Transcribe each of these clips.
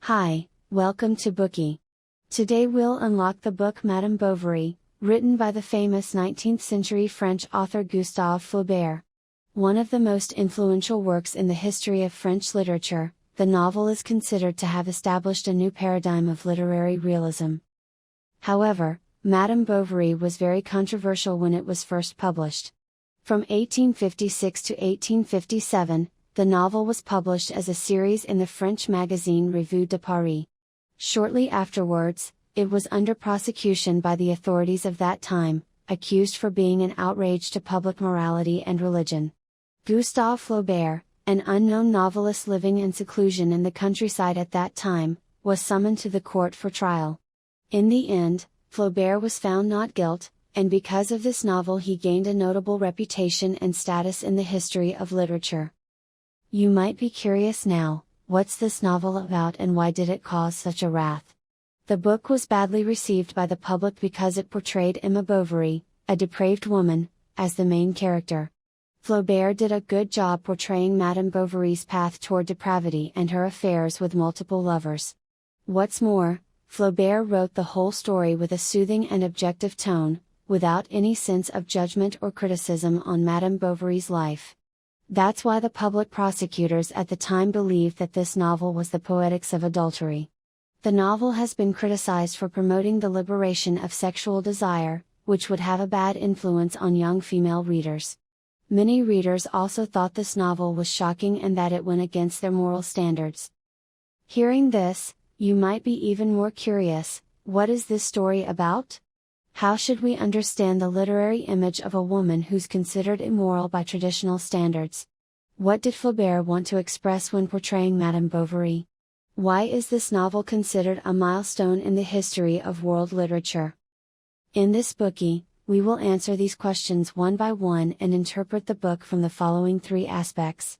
Hi, welcome to Bookie. Today we'll unlock the book Madame Bovary, written by the famous 19th century French author Gustave Flaubert. One of the most influential works in the history of French literature, the novel is considered to have established a new paradigm of literary realism. However, Madame Bovary was very controversial when it was first published. From 1856 to 1857, the novel was published as a series in the French magazine Revue de Paris. Shortly afterwards, it was under prosecution by the authorities of that time, accused for being an outrage to public morality and religion. Gustave Flaubert, an unknown novelist living in seclusion in the countryside at that time, was summoned to the court for trial. In the end, Flaubert was found not guilty, and because of this novel he gained a notable reputation and status in the history of literature. You might be curious now, what's this novel about and why did it cause such a wrath? The book was badly received by the public because it portrayed Emma Bovary, a depraved woman, as the main character. Flaubert did a good job portraying Madame Bovary's path toward depravity and her affairs with multiple lovers. What's more, Flaubert wrote the whole story with a soothing and objective tone, without any sense of judgment or criticism on Madame Bovary's life. That's why the public prosecutors at the time believed that this novel was the poetics of adultery. The novel has been criticized for promoting the liberation of sexual desire, which would have a bad influence on young female readers. Many readers also thought this novel was shocking and that it went against their moral standards. Hearing this, you might be even more curious, what is this story about? How should we understand the literary image of a woman who's considered immoral by traditional standards? What did Flaubert want to express when portraying Madame Bovary? Why is this novel considered a milestone in the history of world literature? In this Bookie, we will answer these questions one by one and interpret the book from the following three aspects.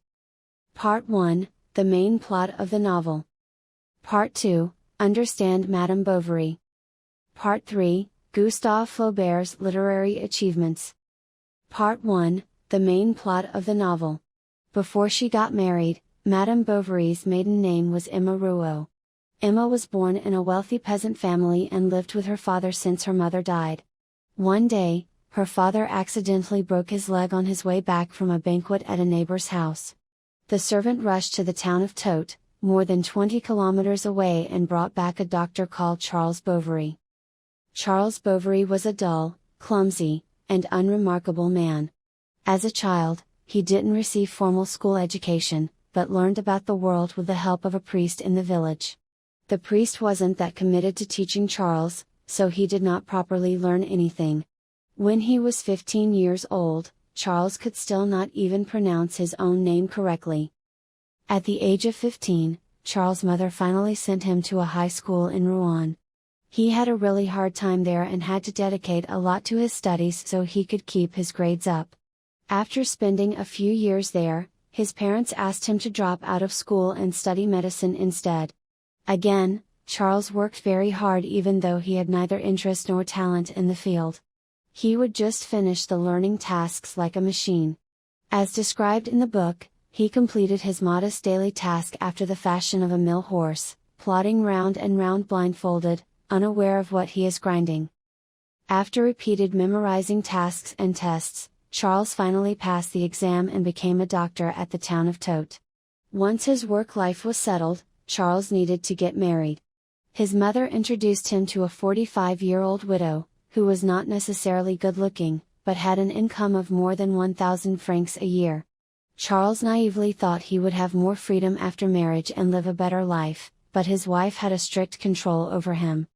Part 1, the main plot of the novel. Part 2, understand Madame Bovary. Part 3, Gustave Flaubert's literary achievements. Part 1, the main plot of the novel. Before she got married, Madame Bovary's maiden name was Emma Rouault. Emma was born in a wealthy peasant family and lived with her father since her mother died. One day, her father accidentally broke his leg on his way back from a banquet at a neighbor's house. The servant rushed to the town of Tote, more than 20 kilometers away, and brought back a doctor called Charles Bovary. Charles Bovary was a dull, clumsy, and unremarkable man. As a child, he didn't receive formal school education, but learned about the world with the help of a priest in the village. The priest wasn't that committed to teaching Charles, so he did not properly learn anything. When he was 15 years old, Charles could still not even pronounce his own name correctly. At the age of 15, Charles' mother finally sent him to a high school in Rouen. He had a really hard time there and had to dedicate a lot to his studies so he could keep his grades up. After spending a few years there, his parents asked him to drop out of school and study medicine instead. Again, Charles worked very hard even though he had neither interest nor talent in the field. He would just finish the learning tasks like a machine. As described in the book, he completed his modest daily task after the fashion of a mill horse, plodding round and round blindfolded, unaware of what he is grinding. After repeated memorizing tasks and tests, Charles finally passed the exam and became a doctor at the town of Tote. Once his work life was settled, Charles needed to get married. His mother introduced him to a 45-year-old widow, who was not necessarily good-looking, but had an income of more than 1,000 francs a year. Charles naively thought he would have more freedom after marriage and live a better life, but his wife had a strict control over him.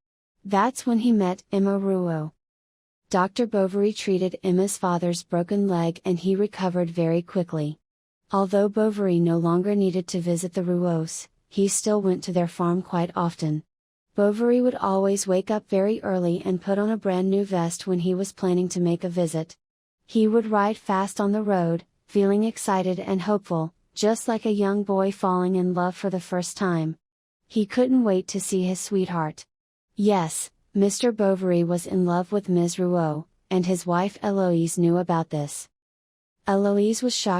That's when he met Emma Rouault. Dr. Bovary treated Emma's father's broken leg and he recovered very quickly. Although Bovary no longer needed to visit the Rouaults, he still went to their farm quite often. Bovary would always wake up very early and put on a brand new vest when he was planning to make a visit. He would ride fast on the road, feeling excited and hopeful, just like a young boy falling in love for the first time. He couldn't wait to see his sweetheart. Yes, Mr. Bovary was in love with Ms. Rouault, and his wife Eloise knew about this. Eloise was shocked